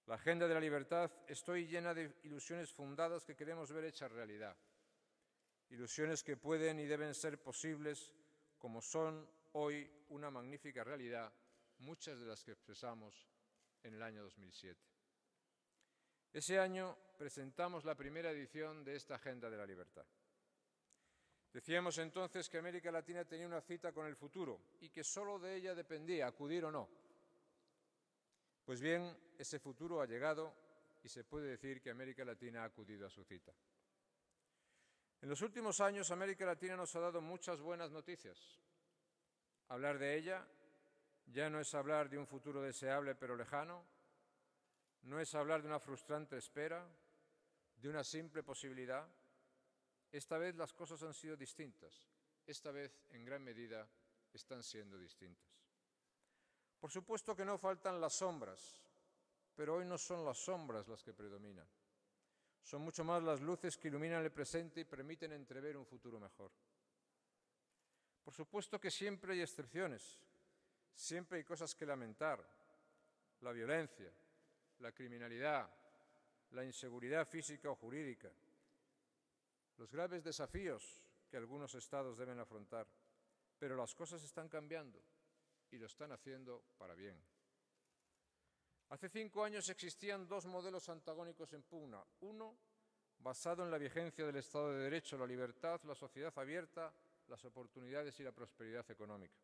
La agenda de la libertad está hoy llena de ilusiones fundadas que queremos ver hechas realidad, ilusiones que pueden y deben ser posibles como son hoy una magnífica realidad, muchas de las que expresamos en el año 2007. Ese año presentamos la primera edición de esta Agenda de la Libertad. Decíamos entonces que América Latina tenía una cita con el futuro y que solo de ella dependía acudir o no. Pues bien, ese futuro ha llegado y se puede decir que América Latina ha acudido a su cita. En los últimos años, América Latina nos ha dado muchas buenas noticias. Hablar de ella ya no es hablar de un futuro deseable pero lejano, no es hablar de una frustrante espera, de una simple posibilidad. Esta vez las cosas han sido distintas, esta vez en gran medida están siendo distintas. Por supuesto que no faltan las sombras, pero hoy no son las sombras las que predominan. Son mucho más las luces que iluminan el presente y permiten entrever un futuro mejor. Por supuesto que siempre hay excepciones, siempre hay cosas que lamentar: la violencia, la criminalidad, la inseguridad física o jurídica, los graves desafíos que algunos estados deben afrontar, pero las cosas están cambiando y lo están haciendo para bien. Hace 5 años existían 2 modelos antagónicos en pugna, uno basado en la vigencia del Estado de Derecho, la libertad, la sociedad abierta, las oportunidades y la prosperidad económica,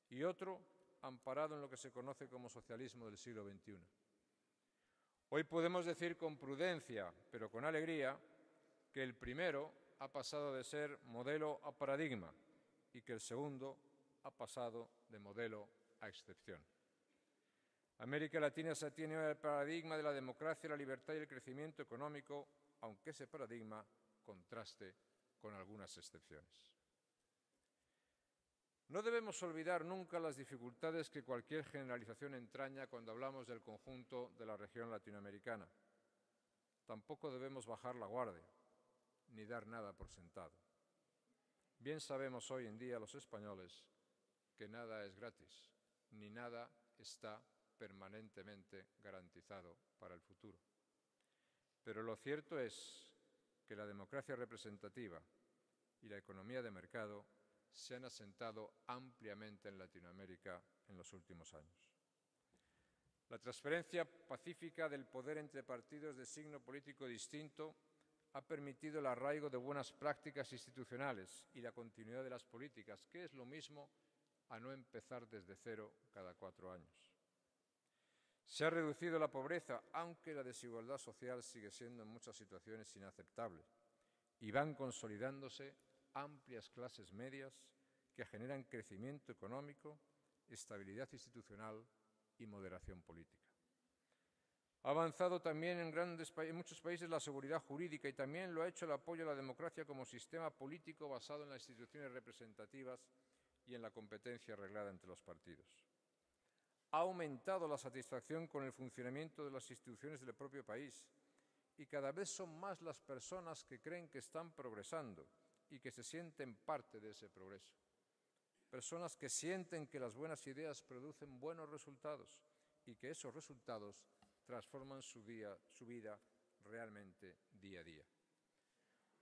y otro amparado en lo que se conoce como socialismo del siglo XXI. Hoy podemos decir con prudencia, pero con alegría, que el primero ha pasado de ser modelo a paradigma y que el segundo ha pasado de modelo a excepción. América Latina se atiene al paradigma de la democracia, la libertad y el crecimiento económico, aunque ese paradigma contraste con algunas excepciones. No debemos olvidar nunca las dificultades que cualquier generalización entraña cuando hablamos del conjunto de la región latinoamericana. Tampoco debemos bajar la guardia, ni dar nada por sentado. Bien sabemos hoy en día los españoles que nada es gratis, ni nada está permanentemente garantizado para el futuro. Pero lo cierto es que la democracia representativa y la economía de mercado se han asentado ampliamente en Latinoamérica en los últimos años. La transferencia pacífica del poder entre partidos de signo político distinto ha permitido el arraigo de buenas prácticas institucionales y la continuidad de las políticas, que es lo mismo a no empezar desde cero cada 4 años. Se ha reducido la pobreza, aunque la desigualdad social sigue siendo en muchas situaciones inaceptable, y van consolidándose amplias clases medias que generan crecimiento económico, estabilidad institucional y moderación política. Ha avanzado también en muchos países la seguridad jurídica y también lo ha hecho el apoyo a la democracia como sistema político basado en las instituciones representativas y en la competencia arreglada entre los partidos. Ha aumentado la satisfacción con el funcionamiento de las instituciones del propio país y cada vez son más las personas que creen que están progresando y que se sienten parte de ese progreso. Personas que sienten que las buenas ideas producen buenos resultados y que esos resultados transforman su vida realmente día a día.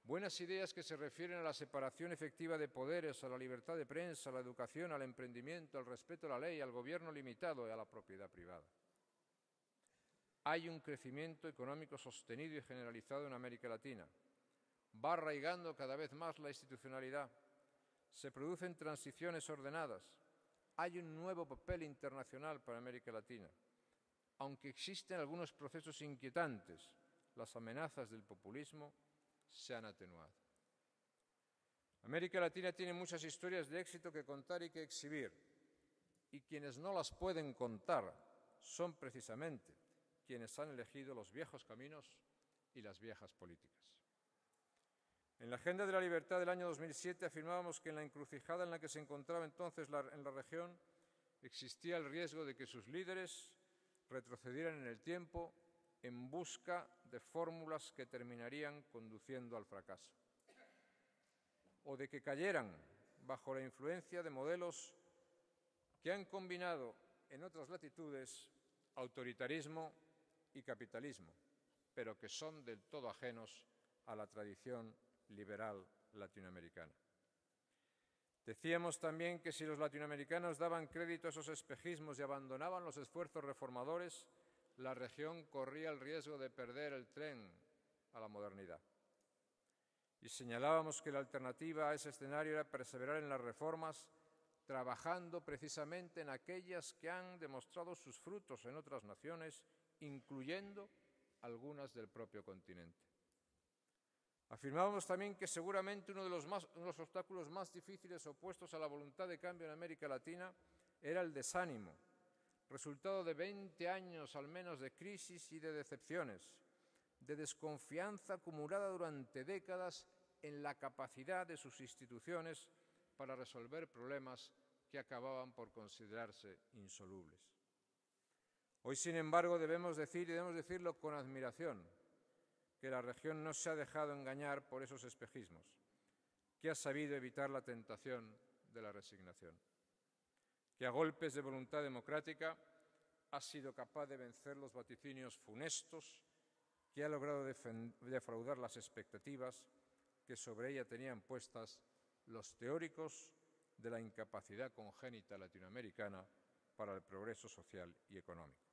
Buenas ideas que se refieren a la separación efectiva de poderes, a la libertad de prensa, a la educación, al emprendimiento, al respeto a la ley, al gobierno limitado y a la propiedad privada. Hay un crecimiento económico sostenido y generalizado en América Latina. Va arraigando cada vez más la institucionalidad. se producen transiciones ordenadas, hay un nuevo papel internacional para América Latina. Aunque existen algunos procesos inquietantes, las amenazas del populismo se han atenuado. América Latina tiene muchas historias de éxito que contar y que exhibir, y quienes no las pueden contar son precisamente quienes han elegido los viejos caminos y las viejas políticas. En la Agenda de la Libertad del año 2007 afirmábamos que en la encrucijada en la que se encontraba entonces en la región existía el riesgo de que sus líderes retrocedieran en el tiempo en busca de fórmulas que terminarían conduciendo al fracaso, o de que cayeran bajo la influencia de modelos que han combinado en otras latitudes autoritarismo y capitalismo, pero que son del todo ajenos a la tradición liberal latinoamericana. Decíamos también que si los latinoamericanos daban crédito a esos espejismos y abandonaban los esfuerzos reformadores, la región corría el riesgo de perder el tren a la modernidad. Y señalábamos que la alternativa a ese escenario era perseverar en las reformas, trabajando precisamente en aquellas que han demostrado sus frutos en otras naciones, incluyendo algunas del propio continente. Afirmábamos también que seguramente uno de los obstáculos más difíciles opuestos a la voluntad de cambio en América Latina era el desánimo, resultado de 20 años al menos de crisis y de decepciones, de desconfianza acumulada durante décadas en la capacidad de sus instituciones para resolver problemas que acababan por considerarse insolubles. Hoy, sin embargo, debemos decir, y debemos decirlo con admiración, que la región no se ha dejado engañar por esos espejismos, que ha sabido evitar la tentación de la resignación, que a golpes de voluntad democrática ha sido capaz de vencer los vaticinios funestos, que ha logrado defraudar las expectativas que sobre ella tenían puestas los teóricos de la incapacidad congénita latinoamericana para el progreso social y económico.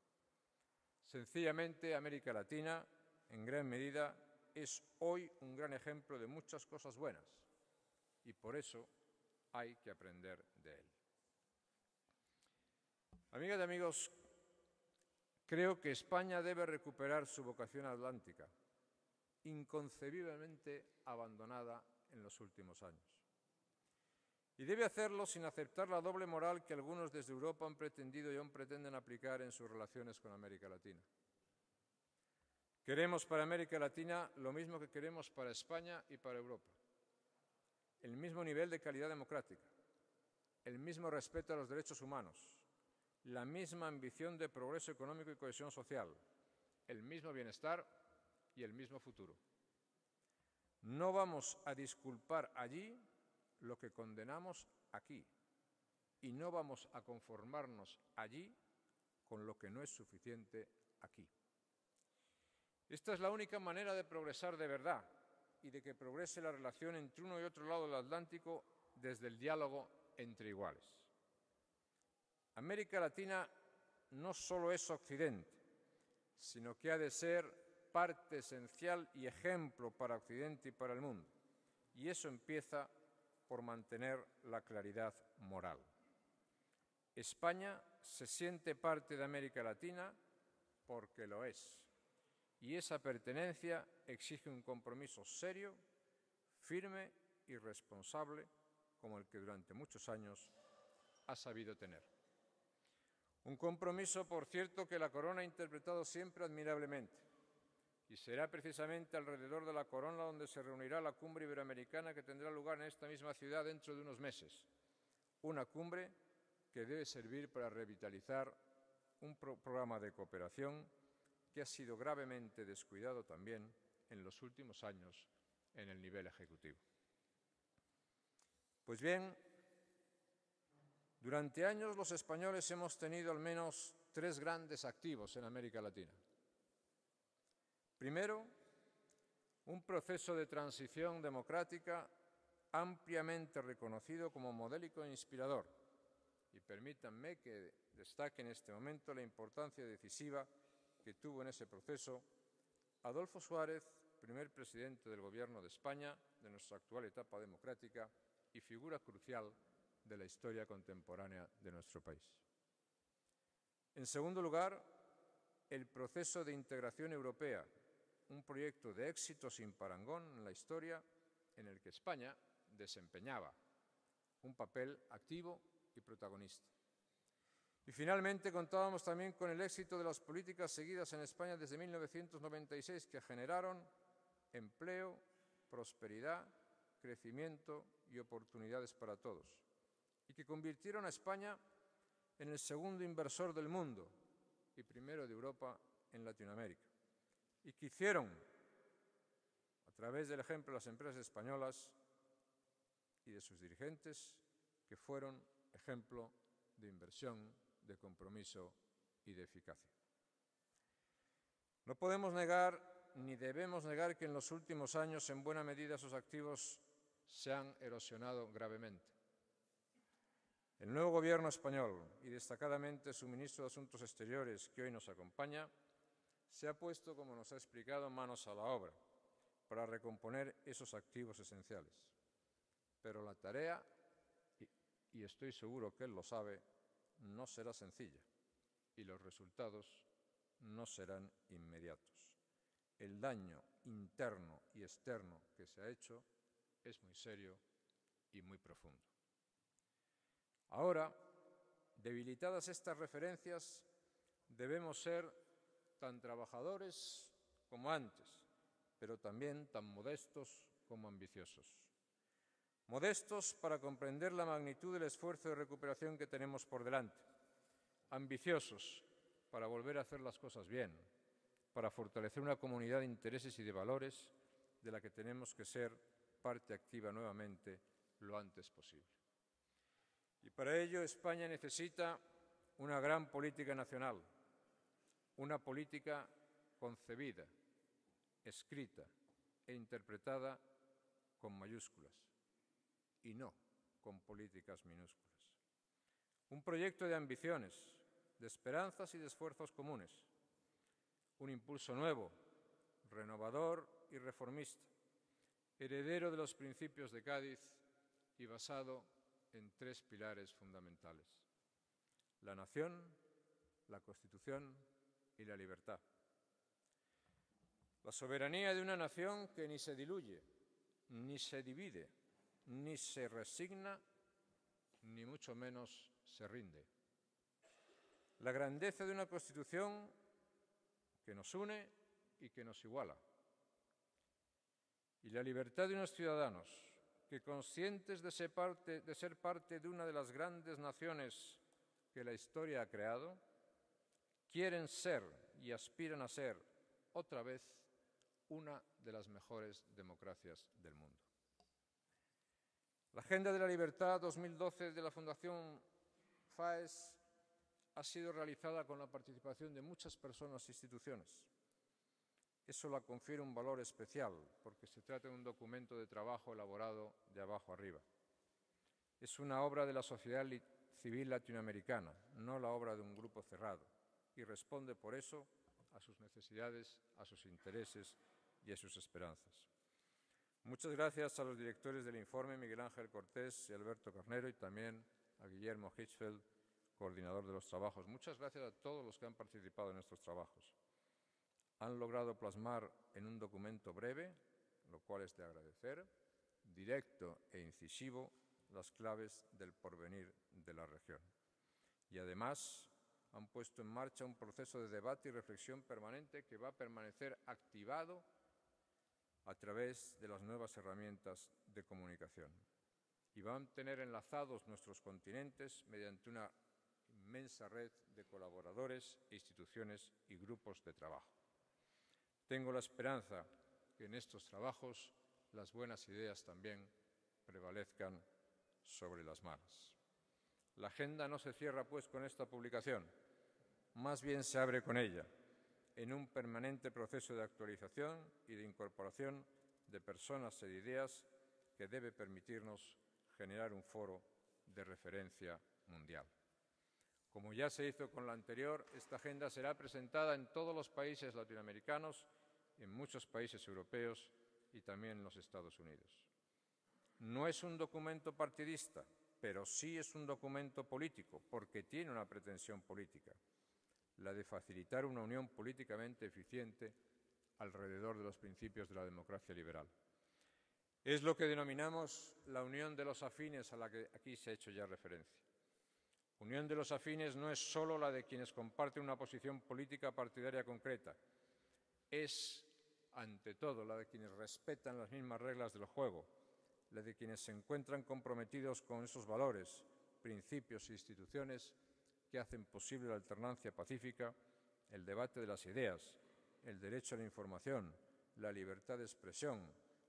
Sencillamente, América Latina, en gran medida, es hoy un gran ejemplo de muchas cosas buenas y por eso hay que aprender de él. Amigas y amigos, creo que España debe recuperar su vocación atlántica, inconcebiblemente abandonada en los últimos años. Y debe hacerlo sin aceptar la doble moral que algunos desde Europa han pretendido y aún pretenden aplicar en sus relaciones con América Latina. Queremos para América Latina lo mismo que queremos para España y para Europa. El mismo nivel de calidad democrática, el mismo respeto a los derechos humanos, la misma ambición de progreso económico y cohesión social, el mismo bienestar y el mismo futuro. No vamos a disculpar allí lo que condenamos aquí y no vamos a conformarnos allí con lo que no es suficiente aquí. Esta es la única manera de progresar de verdad y de que progrese la relación entre uno y otro lado del Atlántico desde el diálogo entre iguales. América Latina no solo es Occidente, sino que ha de ser parte esencial y ejemplo para Occidente y para el mundo. Y eso empieza por mantener la claridad moral. España se siente parte de América Latina porque lo es. Y esa pertenencia exige un compromiso serio, firme y responsable, como el que durante muchos años ha sabido tener. Un compromiso, por cierto, que la Corona ha interpretado siempre admirablemente. Y será precisamente alrededor de la Corona donde se reunirá la cumbre iberoamericana que tendrá lugar en esta misma ciudad dentro de unos meses. Una cumbre que debe servir para revitalizar un programa de cooperación que ha sido gravemente descuidado también en los últimos años en el nivel ejecutivo. Pues bien, durante años los españoles hemos tenido al menos 3 grandes activos en América Latina. Primero, un proceso de transición democrática ampliamente reconocido como modélico e inspirador. Y permítanme que destaque en este momento la importancia decisiva que tuvo en ese proceso Adolfo Suárez, primer presidente del Gobierno de España, de nuestra actual etapa democrática, y figura crucial de la historia contemporánea de nuestro país. En segundo lugar, el proceso de integración europea, un proyecto de éxito sin parangón en la historia en el que España desempeñaba un papel activo y protagonista. Y finalmente contábamos también con el éxito de las políticas seguidas en España desde 1996 que generaron empleo, prosperidad, crecimiento y oportunidades para todos y que convirtieron a España en el segundo inversor del mundo y primero de Europa en Latinoamérica y que hicieron, a través del ejemplo de las empresas españolas y de sus dirigentes, que fueron ejemplo de inversión, de compromiso y de eficacia. No podemos negar ni debemos negar que en los últimos años en buena medida esos activos se han erosionado gravemente. El nuevo Gobierno español y destacadamente su ministro de Asuntos Exteriores, que hoy nos acompaña, se ha puesto, como nos ha explicado, manos a la obra para recomponer esos activos esenciales. Pero la tarea, y estoy seguro que él lo sabe, no será sencilla y los resultados no serán inmediatos. El daño interno y externo que se ha hecho es muy serio y muy profundo. Ahora, debilitadas estas referencias, debemos ser tan trabajadores como antes, pero también tan modestos como ambiciosos. Modestos para comprender la magnitud del esfuerzo de recuperación que tenemos por delante. Ambiciosos para volver a hacer las cosas bien, para fortalecer una comunidad de intereses y de valores de la que tenemos que ser parte activa nuevamente lo antes posible. Y para ello España necesita una gran política nacional, una política concebida, escrita e interpretada con mayúsculas y no con políticas minúsculas. Un proyecto de ambiciones, de esperanzas y de esfuerzos comunes. Un impulso nuevo, renovador y reformista, heredero de los principios de Cádiz y basado en tres pilares fundamentales: la nación, la Constitución y la libertad. La soberanía de una nación que ni se diluye, ni se divide, ni se resigna, ni mucho menos se rinde. La grandeza de una Constitución que nos une y que nos iguala. Y la libertad de unos ciudadanos que, conscientes de ser parte de una de las grandes naciones que la historia ha creado, quieren ser y aspiran a ser otra vez una de las mejores democracias del mundo. La Agenda de la Libertad 2012 de la Fundación FAES ha sido realizada con la participación de muchas personas e instituciones. Eso la confiere un valor especial, porque se trata de un documento de trabajo elaborado de abajo arriba. Es una obra de la sociedad civil latinoamericana, no la obra de un grupo cerrado, y responde por eso a sus necesidades, a sus intereses y a sus esperanzas. Muchas gracias a los directores del informe, Miguel Ángel Cortés y Alberto Carnero, y también a Guillermo Hirschfeld, coordinador de los trabajos. Muchas gracias a todos los que han participado en estos trabajos. Han logrado plasmar en un documento breve, lo cual es de agradecer, directo e incisivo, las claves del porvenir de la región. Y además han puesto en marcha un proceso de debate y reflexión permanente que va a permanecer activado a través de las nuevas herramientas de comunicación. Y van a tener enlazados nuestros continentes mediante una inmensa red de colaboradores, instituciones y grupos de trabajo. Tengo la esperanza que en estos trabajos las buenas ideas también prevalezcan sobre las malas. La agenda no se cierra, pues, con esta publicación, más bien se abre con ella, en un permanente proceso de actualización y de incorporación de personas e ideas que debe permitirnos generar un foro de referencia mundial. Como ya se hizo con la anterior, esta agenda será presentada en todos los países latinoamericanos, en muchos países europeos y también en los Estados Unidos. No es un documento partidista, pero sí es un documento político, porque tiene una pretensión política, la de facilitar una unión políticamente eficiente alrededor de los principios de la democracia liberal. Es lo que denominamos la unión de los afines, a la que aquí se ha hecho ya referencia. Unión de los afines no es solo la de quienes comparten una posición política partidaria concreta, es, ante todo, la de quienes respetan las mismas reglas del juego, la de quienes se encuentran comprometidos con esos valores, principios e instituciones que hacen posible la alternancia pacífica, el debate de las ideas, el derecho a la información, la libertad de expresión,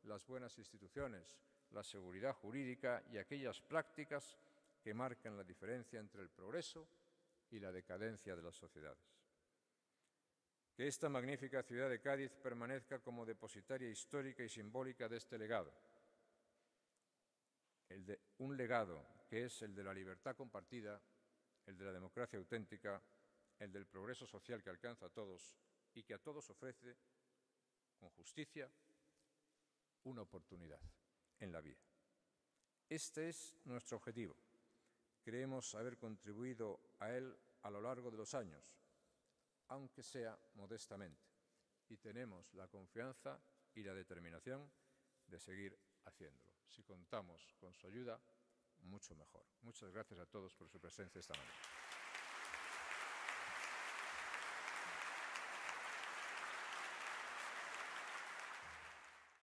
las buenas instituciones, la seguridad jurídica y aquellas prácticas que marcan la diferencia entre el progreso y la decadencia de las sociedades. Que esta magnífica ciudad de Cádiz permanezca como depositaria histórica y simbólica de este legado, un legado que es el de la libertad compartida, el de la democracia auténtica, el del progreso social que alcanza a todos y que a todos ofrece, con justicia, una oportunidad en la vida. Este es nuestro objetivo. Creemos haber contribuido a él a lo largo de los años, aunque sea modestamente, y tenemos la confianza y la determinación de seguir haciéndolo. Si contamos con su ayuda, mucho mejor. Muchas gracias a todos por su presencia esta mañana.